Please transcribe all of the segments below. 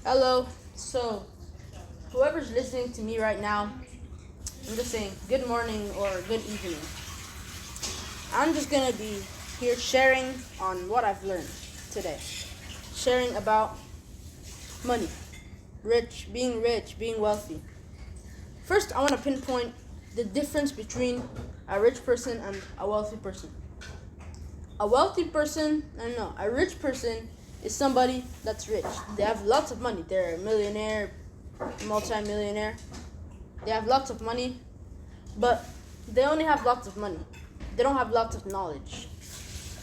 Hello. So, whoever's listening to me right now, I'm just saying good morning or good evening. I'm just gonna be here sharing on what I've learned today. Sharing about money, rich, being wealthy. First, I want to pinpoint the difference between a rich person and a wealthy person. A wealthy person, a rich person is somebody that's rich. They have lots of money. They're a millionaire, multi-millionaire. They have lots of money, but they only have lots of money. They don't have lots of knowledge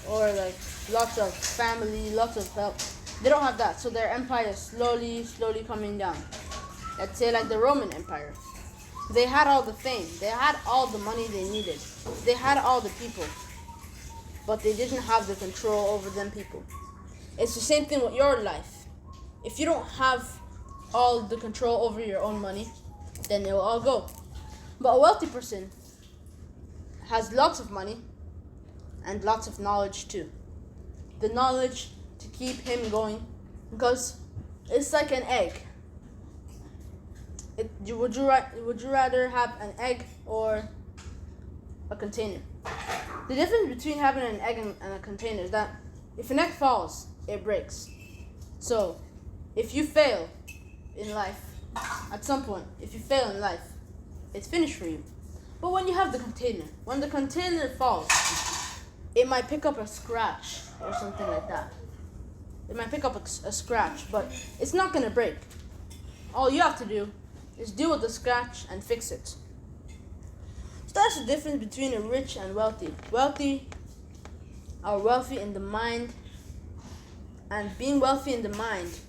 or like lots of family, lots of help. They don't have that, so their empire is slowly coming down. Let's say like the Roman Empire. They had all the fame. They had all the money they needed. They had all the people, but they didn't have the control over them people. It's the same thing with your life. If you don't have all the control over your own money, then it will all go. But a wealthy person has lots of money and lots of knowledge too. The knowledge to keep him going, because it's like an egg. Would you rather have an egg or a container? The difference between having an egg and a container is that if an egg falls, it breaks. So if you fail in life, at some point, if you fail in life, it's finished for you. But when you have the container, when the container falls, it might pick up a scratch or something like that. It might pick up a scratch, but it's not going to break. All you have to do is deal with the scratch and fix it. So that's the difference between a rich and wealthy. Wealthy are wealthy in the mind, and being wealthy in the mind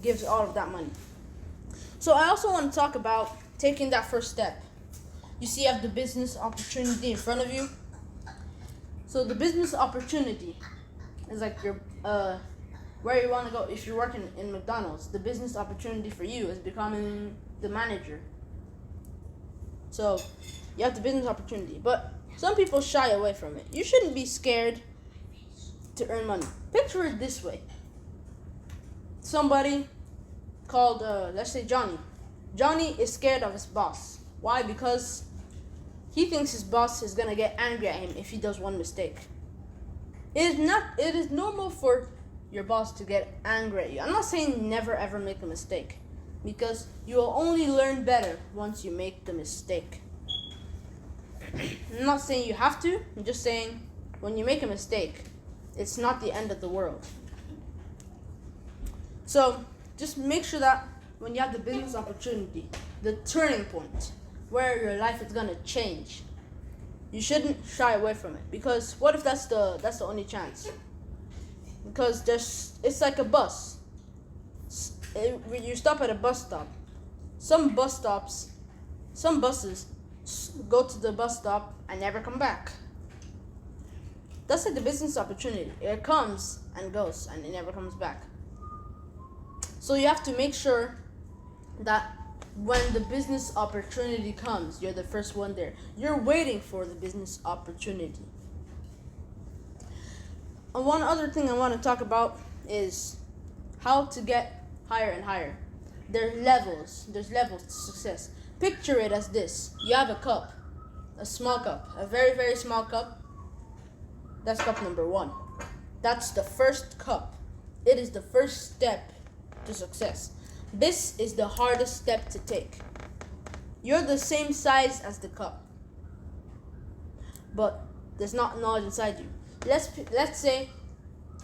gives all of that money. So I also want to talk about taking that first step. You see, you have the business opportunity in front of you. So the business opportunity is like your where you want to go. If you're working in McDonald's, the business opportunity for you is becoming the manager. So you have the business opportunity, but some people shy away from it. You shouldn't be scared to earn money. Picture it this way. Somebody called, let's say Johnny. Johnny is scared of his boss. Why? Because he thinks his boss is gonna get angry at him if he does one mistake. It is normal for your boss to get angry at you. I'm not saying never ever make a mistake, because you will only learn better once you make the mistake. I'm not saying you have to. I'm just saying when you make a mistake, it's not the end of the world. So just make sure that when you have the business opportunity, the turning point where your life is gonna change, you shouldn't shy away from it. Because what if that's the only chance? Because it's like a bus. You stop at a bus stop. Some buses go to the bus stop and never come back. That's like the business opportunity. It comes and goes and it never comes back. So you have to make sure that when the business opportunity comes, you're the first one there. You're waiting for the business opportunity. And one other thing I want to talk about is how to get higher and higher. There's levels to success. Picture it as this. You have a cup, a small cup, a very, very small cup. That's cup number 1. That's the first cup. It is the first step to success. This is the hardest step to take. You're the same size as the cup, but there's not knowledge inside you. Let's say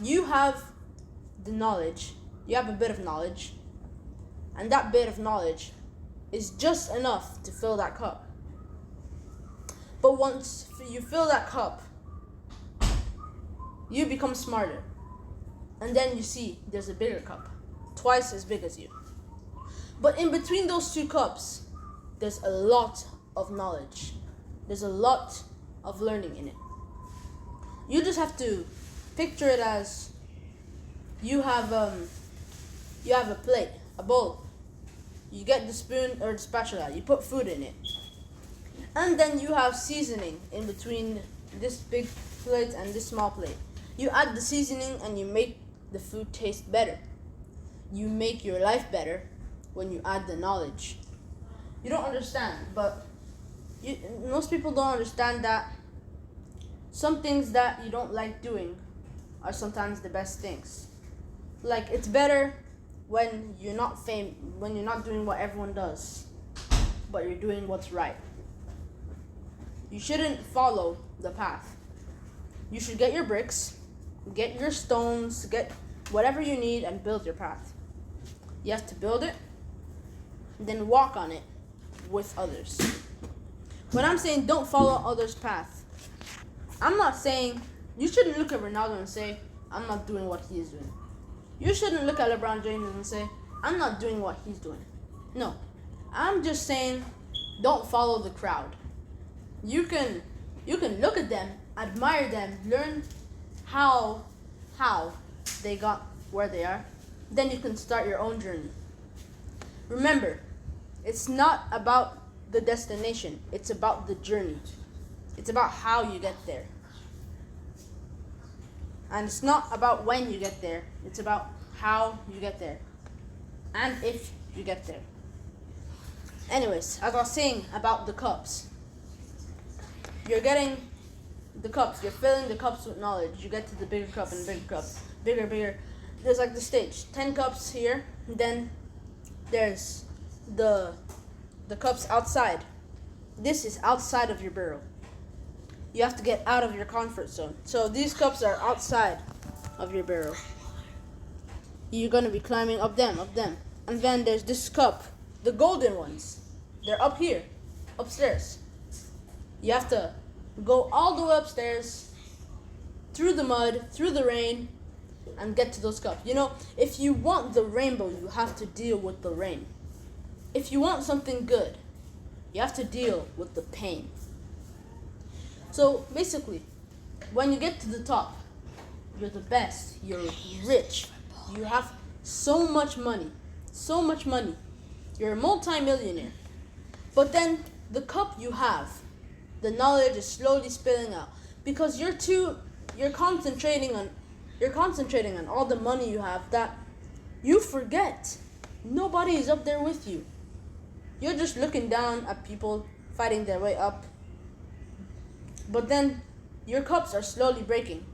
you have the knowledge. You have a bit of knowledge, and that bit of knowledge is just enough to fill that cup. But once you fill that cup, you become smarter, and then you see there's a bigger cup, twice as big as you. But in between those two cups, there's a lot of knowledge. There's a lot of learning in it. You just have to picture it as you have a plate, a bowl. You get the spoon or the spatula, you put food in it. And then you have seasoning in between this big plate and this small plate. You add the seasoning and you make the food taste better. you make your life better when you add the knowledge. You don't understand, but most people don't understand that some things that you don't like doing are sometimes the best things. Like, it's better when you're not when you're not doing what everyone does, but you're doing what's right. You shouldn't follow the path. You should get your bricks, get your stones, get whatever you need, and build your path. You have to build it, then walk on it with others. When I'm saying don't follow others' path, I'm not saying you shouldn't look at Ronaldo and say, I'm not doing what he is doing. You shouldn't look at LeBron James and say, I'm not doing what he's doing. No, I'm just saying don't follow the crowd. You can look at them, admire them, learn how they got where they are. Then you can start your own journey. Remember, it's not about the destination, it's about the journey. It's about how you get there. And it's not about when you get there, it's about how you get there. And if you get there. Anyways, as I was saying about the cups. You're getting the cups, you're filling the cups with knowledge. You get to the bigger cup and bigger cup. Bigger. There's like the stage. 10 cups here, then there's the cups outside. This is outside of your barrel. You have to get out of your comfort zone. So these cups are outside of your barrel. You're going to be climbing up them. And then there's this cup, the golden ones. They're up here, upstairs. You have to go all the way upstairs, through the mud, through the rain, and get to those cups. You know, if you want the rainbow, you have to deal with the rain. If you want something good, you have to deal with the pain. So basically, when you get to the top, you're the best, you're rich, you have so much money, you're a multi-millionaire. But then the cup you have, the knowledge is slowly spilling out because you're concentrating on all the money you have that you forget nobody is up there with you. You're just looking down at people fighting their way up. But then your cups are slowly breaking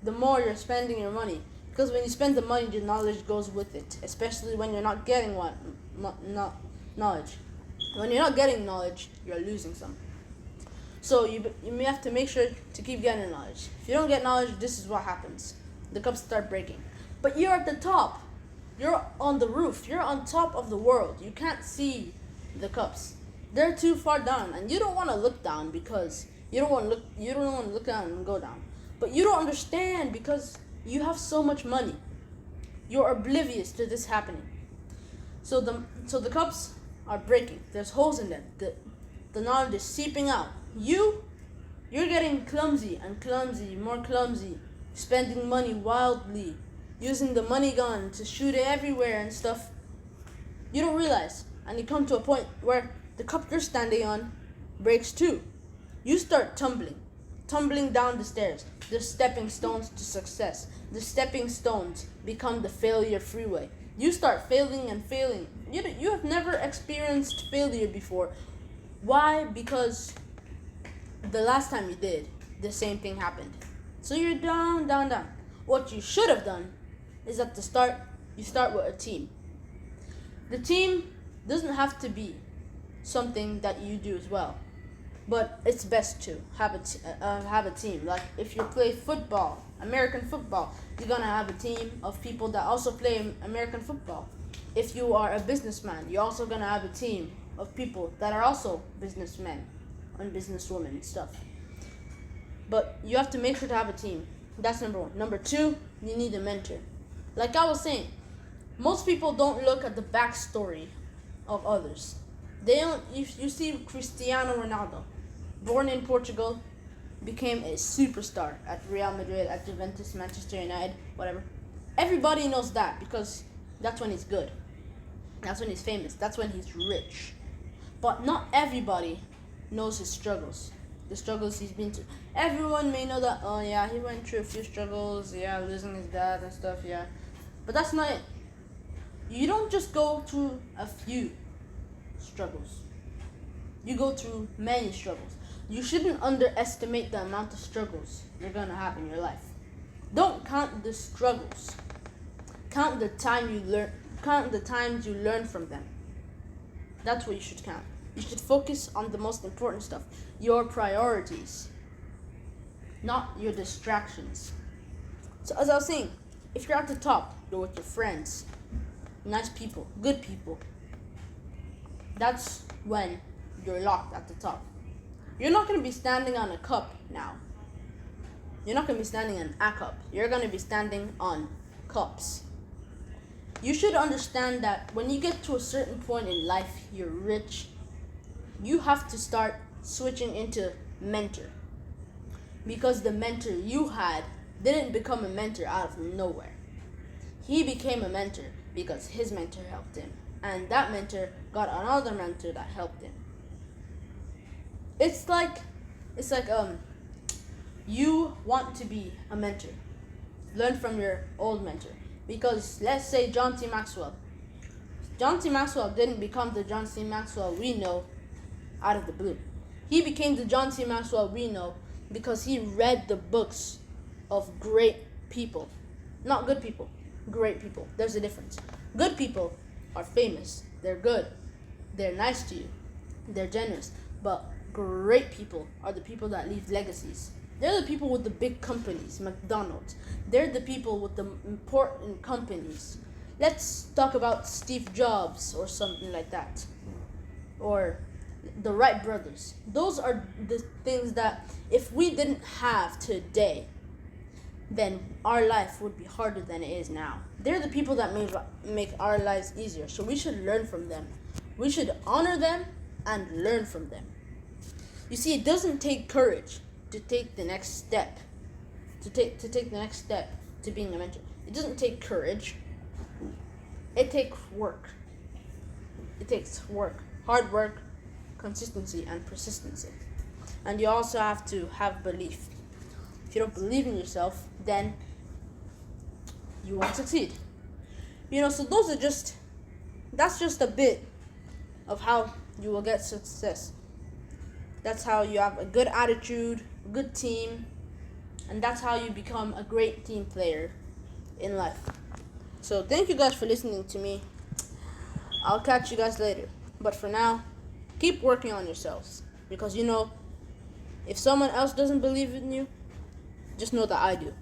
the more you're spending your money. Because when you spend the money, the knowledge goes with it. Especially when you're not getting knowledge. When you're not getting knowledge, you're losing some. So you may have to make sure to keep getting knowledge. If you don't get knowledge, this is what happens. The cups start breaking. But you're at the top. You're on the roof. You're on top of the world. You can't see the cups. They're too far down, and you don't want to look down because you don't want to look down and go down. But you don't understand because you have so much money. You're oblivious to this happening. So the cups are breaking. There's holes in them. The knowledge is seeping out. You're getting clumsy, more clumsy, spending money wildly, using the money gun to shoot it everywhere and stuff. You don't realize, and you come to a point where the cup you're standing on breaks too. You start tumbling down the stairs, the stepping stones to success. The stepping stones become the failure freeway. You start failing and failing. You have never experienced failure before. Why? Because the last time you did, the same thing happened. So you're down. What you should have done is at the start, you start with a team. The team doesn't have to be something that you do as well. But it's best to have a team. Like if you play football, American football, you're gonna have a team of people that also play American football. If you are a businessman, you're also gonna have a team of people that are also businessmen and businesswomen and stuff. But you have to make sure to have a team. That's number one. Number two, you need a mentor. Like I was saying, most people don't look at the backstory of others. They don't. You see Cristiano Ronaldo, born in Portugal, became a superstar at Real Madrid, at Juventus, Manchester United, whatever. Everybody knows that because that's when he's good. That's when he's famous. That's when he's rich. But not everybody knows his struggles. The struggles he's been through. Everyone may know that, oh yeah, he went through a few struggles, yeah, losing his dad and stuff, yeah. But that's not it. You don't just go through a few struggles. You go through many struggles. You shouldn't underestimate the amount of struggles you're gonna have in your life. Don't count the struggles. Count the times you learn from them. That's what you should count. You should focus on the most important stuff, your priorities, not your distractions. So as I was saying, if you're at the top, you're with your friends, nice people, good people. That's when you're locked at the top. You're not going to be standing on a cup now. You're not going to be standing on a cup. You're going to be standing on cups. You should understand that when you get to a certain point in life, you're rich, you have to start switching into mentor. Because the mentor you had didn't become a mentor out of nowhere. He became a mentor because his mentor helped him. And that mentor got another mentor that helped him. It's like you want to be a mentor. Learn from your old mentor. Because let's say John T. Maxwell. John T. Maxwell didn't become the John C. Maxwell we know out of the blue. He became the John C. Maxwell we know because he read the books of great people. Not good people, great people. There's a difference. Good people are famous. They're good. They're nice to you. They're generous. But great people are the people that leave legacies. They're the people with the big companies, McDonald's. They're the people with the important companies. Let's talk about Steve Jobs or something like that. Or the Wright brothers. Those are the things that if we didn't have today, then our life would be harder than it is now. They're the people that make our lives easier. So we should learn from them. We should honor them and learn from them. You see, it doesn't take courage to take the next step. To take the next step to being a mentor. It doesn't take courage. It takes work. It takes work. Hard work, consistency, and persistency. And you also have to have belief. If you don't believe in yourself, then you won't succeed. So that's just a bit of how you will get success. That's how you have a good attitude, a good team, and that's how you become a great team player in life. So thank you guys for listening to me. I'll catch you guys later. But for now, keep working on yourselves. Because if someone else doesn't believe in you, just know that I do.